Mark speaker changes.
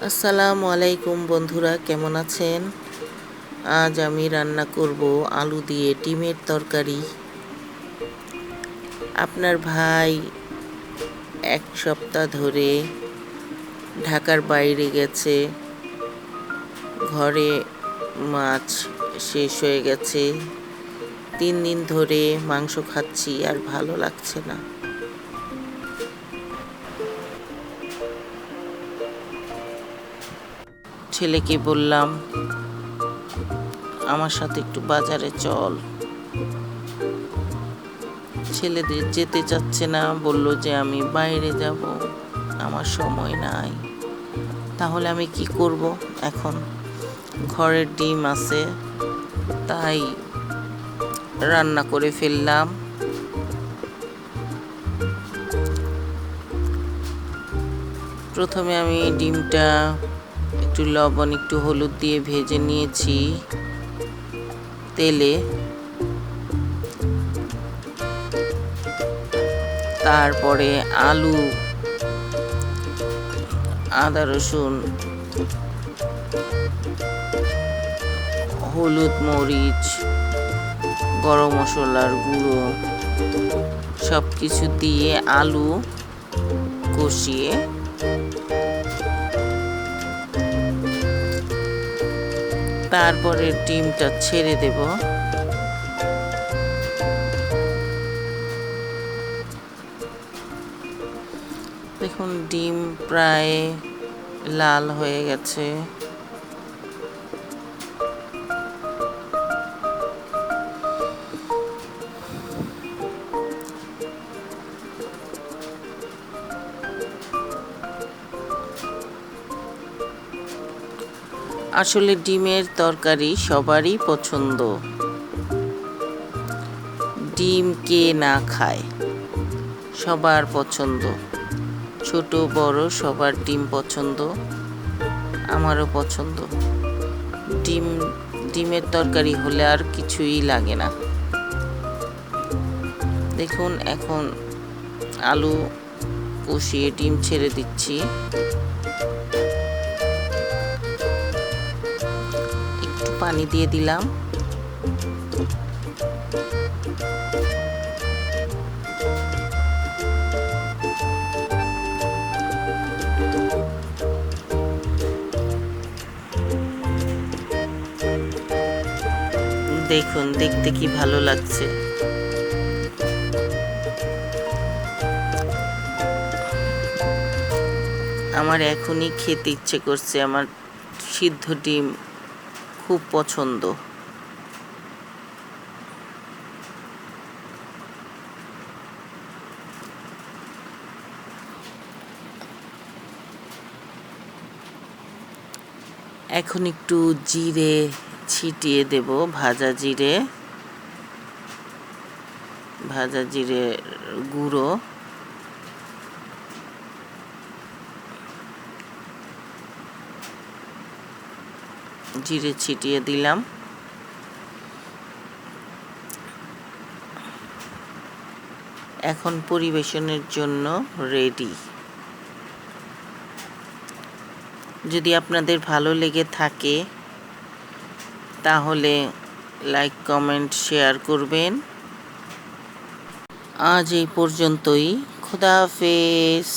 Speaker 1: আসসালামু আলাইকুম বন্ধুরা, কেমন আছেন? আজ আমি রান্না করব আলু দিয়ে ডিমের তরকারি। আপনার ভাই এক সপ্তাহ ধরে ঢাকার বাইরে গেছে, ঘরে মাছ শেষ হয়ে গেছে। 3 দিন ধরে মাংস খাচ্ছি আর ভালো লাগছে না। ছেলেকে বললাম আমার সাথে একটু বাজারে চল। ছেলেদের যেতে চাচ্ছে না, বলল যে আমি বাইরে যাব, আমার সময় নাই। তাহলে আমি কি করব? এখন ঘরের ডিম আছে, তাই রান্না করে ফেললাম। প্রথমে আমি ডিমটা একটু লবণ একটু হলুদ দিয়ে ভেজে নিয়েছি তেলে। তারপরে আলু, আদা রসুন, হলুদ মরিচ, গরম মশলার গুঁড়ো সব কিছু দিয়ে আলু কষিয়ে তারপরে ডিমটা ছেড়ে দেব। দেখুন ডিম প্রায় লাল হয়ে গেছে। আসলে ডিমের তরকারি সবারই পছন্দ। ডিম কে না খায়, সবার পছন্দ। ছোট বড় সবার ডিম পছন্দ, আমারও পছন্দ। ডিমের তরকারি হলে আর কিছুই লাগে না। দেখুন এখন আলু কষিয়ে ডিম ছেড়ে দিচ্ছি। একটু পানি দিয়ে দিলাম। দেখুন দেখতে কি ভালো লাগছে। আমার এখনই খেতে ইচ্ছে করছে। আমার সিদ্ধ ডিম খুব পছন্দ। এখন একটু জিরে ছিটিয়ে দেব, ভাজা জিরে গুঁড়ো। জিরে ছিটিয়ে দিলাম। এখন পরিবেশনের জন্য রেডি। যদি আপনাদের ভালো লেগে থাকে তাহলে লাইক কমেন্ট শেয়ার করবেন। আজ এই পর্যন্তই। খোদা হাফেজ।